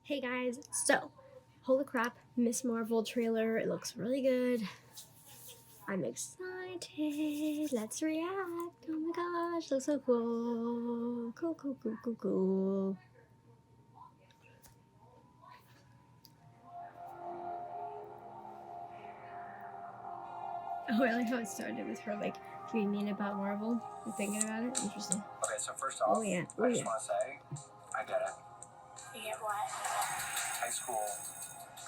Hey guys, so holy crap, Miss Marvel trailer. It looks really good. I'm excited. Let's react. Oh my gosh, looks so cool. Cool. Oh, I like how it started with her like being mean about Marvel and thinking about it. Interesting. Okay, so first off, I just want to say, I get it. You get what? High school.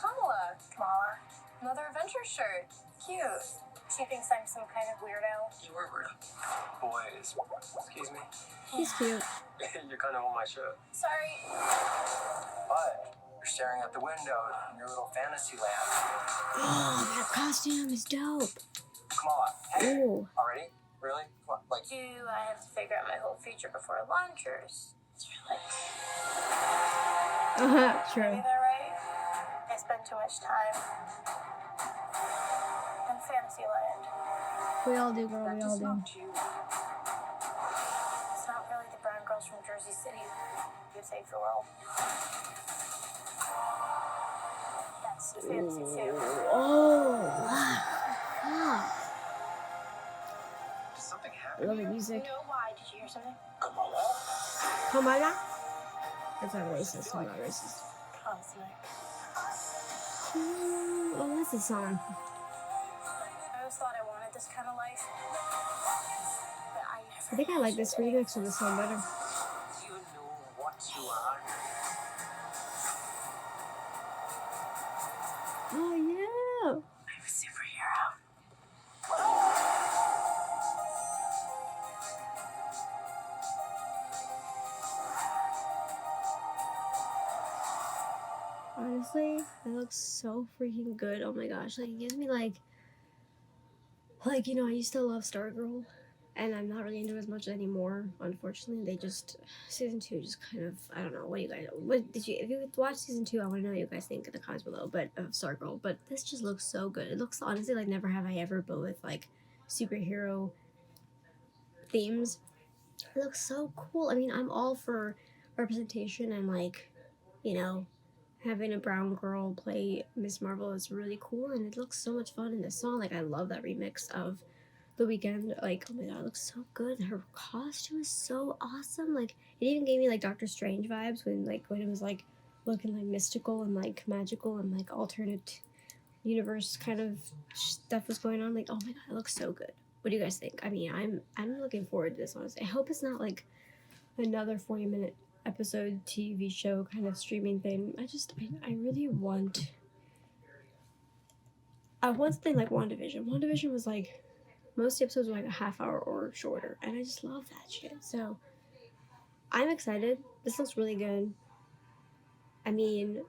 Kamala. Another adventure shirt. Cute. She thinks I'm some kind of weirdo. You were weird. Boys. Excuse me? He's cute. You're kind of on my shirt. Sorry. But you're staring out the window in your little fantasy land. Oh, that costume is dope. Kamala, hey. Ooh. Already? Really? What, like, Do I have to figure out my whole future before lunch, or it's really... True. Maybe they're right. I spend too much time in fantasy land. We all do, girl. that We all just do. not you. It's not really the brown girls from Jersey City who save the world. That's the fantasy too. Oh. Did something I happen? love the music. You know why? Did you hear something? Kamala? Kamala? That's not racist. I'm not racist. Cosmic. Oh, what's the song? I always thought I wanted this kind of life. But I think I like this remix of the song better. You know what you are. Oh, yeah. I'm a superhero. Honestly, it looks so freaking good. Oh my gosh. Like, it gives me like, you know, I used to love Stargirl. And I'm not really into it as much anymore. Unfortunately, they just season 2 just kind of, I don't know. What do you guys? If you watch season 2? I want to know what you guys think in the comments below. But of Stargirl, but this just looks so good. It looks honestly like Never Have I Ever, but with like superhero themes. It looks so cool. I mean, I'm all for representation and like, you know, having a brown girl play Miss Marvel is really cool, and it looks so much fun in this song. Like, I love that remix of The Weeknd. Like, oh my god, it looks so good. Her costume is so awesome. Like, it even gave me like Doctor Strange vibes when it was like looking like mystical and like magical and like alternate universe kind of stuff was going on. Like, oh my god, it looks so good. What do you guys think? I mean, I'm looking forward to this, honestly. I hope it's not like another 40-minute episode TV show kind of streaming thing. I really want something like WandaVision. WandaVision was like, most episodes were like a half hour or shorter, and I just love that shit. So I'm excited. This looks really good. I mean,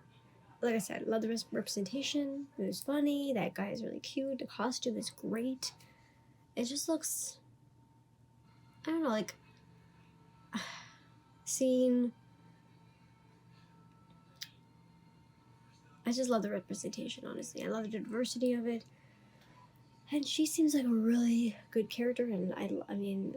like I said, love the representation. It was funny. That guy is really cute. The costume is great. It just looks, I don't know, like seeing. I just love the representation, honestly. I love the diversity of it. And she seems like a really good character, and I mean,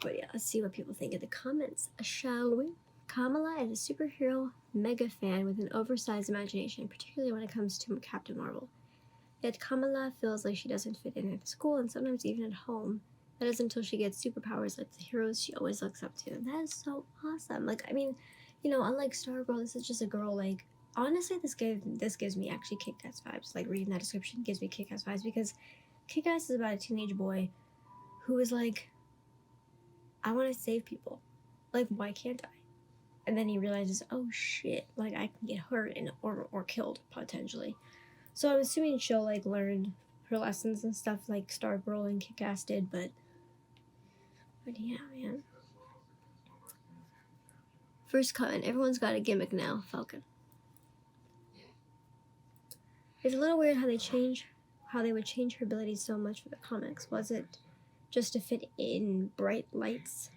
but yeah, let's see what people think in the comments, shall we? Kamala is a superhero mega fan with an oversized imagination, particularly when it comes to Captain Marvel. Yet Kamala feels like she doesn't fit in at school and sometimes even at home. That is until she gets superpowers like the heroes she always looks up to. And that is so awesome. Like, I mean, you know, unlike Stargirl, this is just a girl, like, honestly, this gives me actually Kick-Ass vibes. Like, reading that description gives me Kick-Ass vibes, because Kick-Ass is about a teenage boy who is like, I want to save people. Like, why can't I? And then he realizes, oh shit, like, I can get hurt or killed, potentially. So I'm assuming she'll, like, learn her lessons and stuff like Stargirl and Kick-Ass did, but yeah, man. First comment, everyone's got a gimmick now, Falcon. It's a little weird how they would change her abilities so much for the comics. Was it just to fit in bright lights?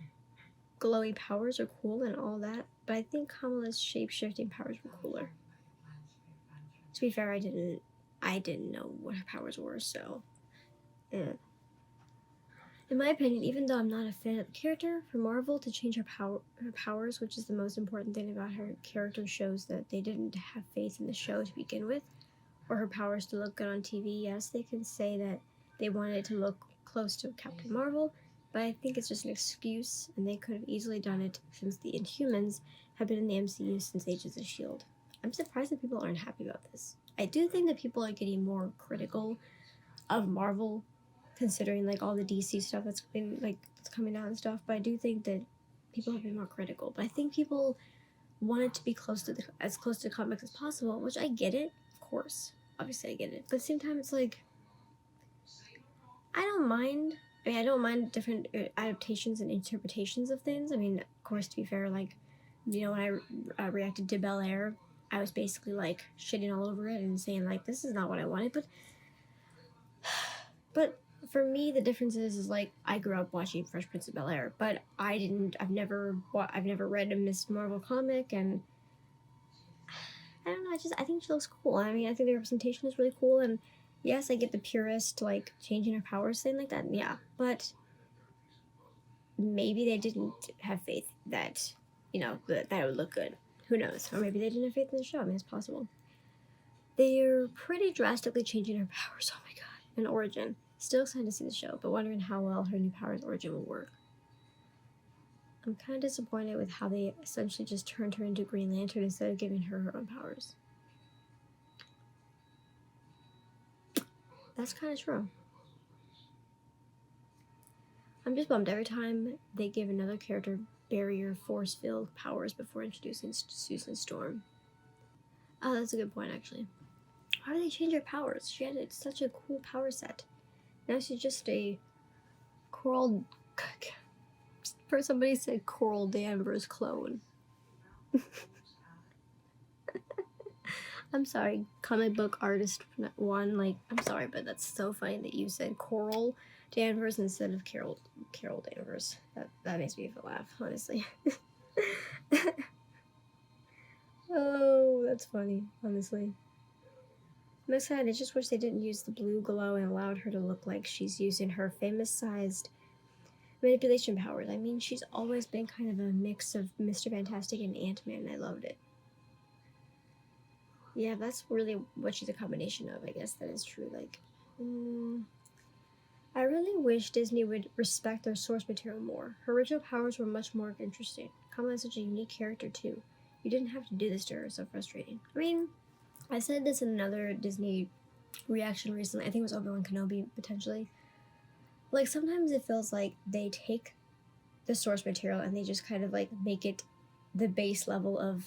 Glowy powers are cool and all that, but I think Kamala's shape-shifting powers were cooler. To be fair, I didn't know what her powers were, so yeah. In my opinion, even though I'm not a fan of the character, for Marvel to change her powers, which is the most important thing about her character, shows that they didn't have faith in the show to begin with, or her powers to look good on TV. Yes, they can say that they wanted it to look close to Captain Marvel, but I think it's just an excuse, and they could have easily done it since the Inhumans have been in the MCU since Agents of S.H.I.E.L.D. I'm surprised that people aren't happy about this. I do think that people are getting more critical of Marvel, considering like all the DC stuff that's been like that's coming out and stuff. But I do think that people have been more critical. But I think people want it to be as close to comics as possible, which I get it, of course. Obviously, I get it. But at the same time, it's like I don't mind. I mean, I don't mind different adaptations and interpretations of things. I mean, of course, to be fair, like when I reacted to Bel Air, I was basically like shitting all over it and saying like this is not what I wanted. But for me, the difference is like I grew up watching Fresh Prince of Bel Air, but I've never read a Miss Marvel comic, and I don't know. I think she looks cool. I mean, I think the representation is really cool, and yes, I get the purist like changing her powers thing like that. Yeah, but maybe they didn't have faith that that it would look good. Who knows? Or maybe they didn't have faith in the show. I mean, it's possible. They're pretty drastically changing her powers. Oh my god, and origin. Still excited to see the show, but wondering how well her new powers origin will work. I'm kind of disappointed with how they essentially just turned her into Green Lantern instead of giving her her own powers. That's kind of true. I'm just bummed every time they give another character barrier force-filled powers before introducing Susan Storm. Oh, that's a good point, actually. How do they change her powers? She had such a cool power set. Now she's just a Coral... First somebody said Coral Danvers clone. I'm sorry, comic book artist one. Like, I'm sorry, but that's so funny that you said Coral Danvers instead of Carol Danvers. That makes me laugh, honestly. Oh, that's funny, honestly. I'm excited. I just wish they didn't use the blue glow and allowed her to look like she's using her famous sized manipulation powers. I mean, she's always been kind of a mix of Mr. Fantastic and Ant-Man, and I loved it. Yeah, that's really what she's a combination of. I guess that is true. Like, I really wish Disney would respect their source material more. Her original powers were much more interesting. Kamala is such a unique character, too. You didn't have to do this to her. So frustrating. I mean, I said this in another Disney reaction recently. I think it was Obi-Wan Kenobi, potentially. Like, sometimes it feels like they take the source material and they just kind of, like, make it the base level of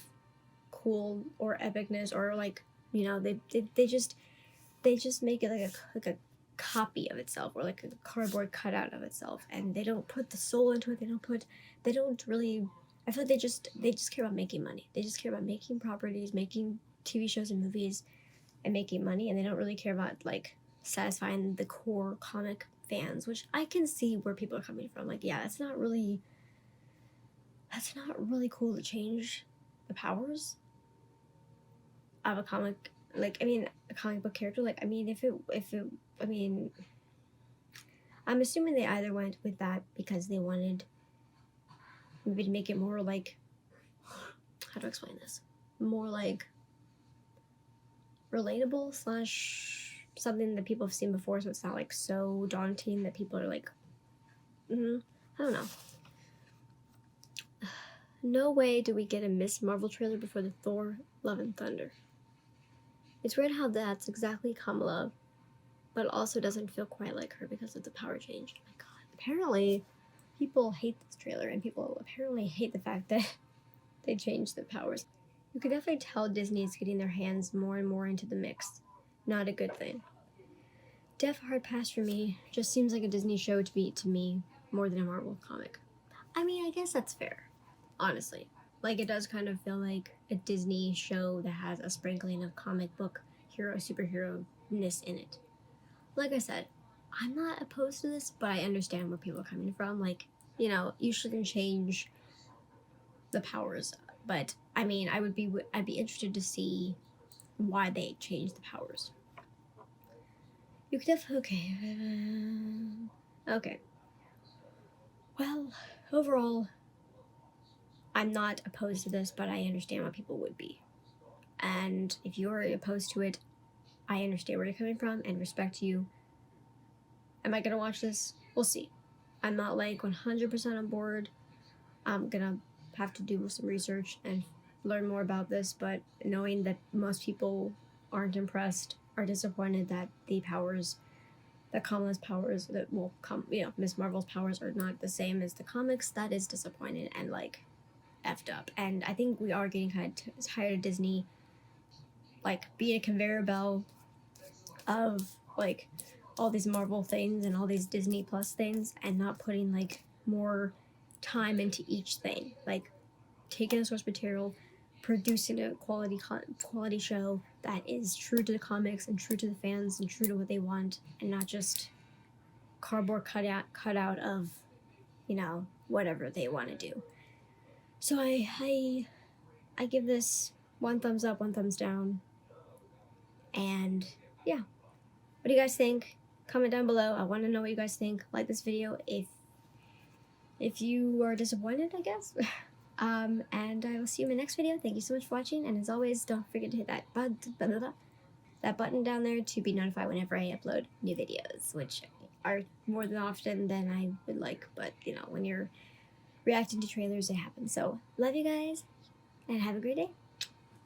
cool or epicness, or, like, they just make it like a copy of itself, or like a cardboard cutout of itself, and they don't put the soul into it. They don't really... I feel like they just care about making money. They just care about making properties, making TV shows and movies, and making money, and they don't really care about like satisfying the core comic fans, which I can see where people are coming from. Like, yeah, that's not really cool to change the powers of a comic. Like, I mean, a comic book character. Like, I mean, I mean, I'm assuming they either went with that because they wanted maybe to make it more like, how to explain this? More like relatable / something that people have seen before, so it's not like so daunting that people are like, I don't know. No way do we get a Miss Marvel trailer before the Thor Love and Thunder. It's weird how that's exactly Kamala, but also doesn't feel quite like her because of the power change. Oh my god. Apparently, people hate this trailer, and people apparently hate the fact that they changed the powers. You can definitely tell Disney is getting their hands more and more into the mix. Not a good thing. Def Hard Pass for me just seems like a Disney show to me more than a Marvel comic. I mean, I guess that's fair, honestly. Like, it does kind of feel like a Disney show that has a sprinkling of comic book superhero-ness in it. Like I said, I'm not opposed to this, but I understand where people are coming from. Like, you shouldn't change the powers. But, I mean, I'd be interested to see why they changed the powers. You could definitely... Okay. Well, overall, I'm not opposed to this, but I understand why people would be. And if you're opposed to it, I understand where you're coming from and respect you. Am I gonna watch this? We'll see. I'm not like 100% on board. I'm gonna have to do some research and learn more about this, but knowing that most people aren't impressed, are disappointed that the powers, that Kamala's powers, that will come, Miss Marvel's powers are not the same as the comics, that is disappointed and like effed up. And I think we are getting kind of tired of Disney, like being a conveyor belt of like all these Marvel things and all these Disney Plus things, and not putting like more time into each thing, like taking the source material, producing a quality show that is true to the comics and true to the fans and true to what they want, and not just cardboard cutout of whatever they want to do. So I give this 1 thumbs up, 1 thumbs down, and yeah. What do you guys think? Comment down below. I want to know what you guys think. Like this video if you are disappointed, I guess. And I will see you in my next video. Thank you so much for watching, and as always, don't forget to hit that button down there to be notified whenever I upload new videos, which are more than often than I would like, but when you're reacting to trailers, it happens. So love you guys, and have a great day.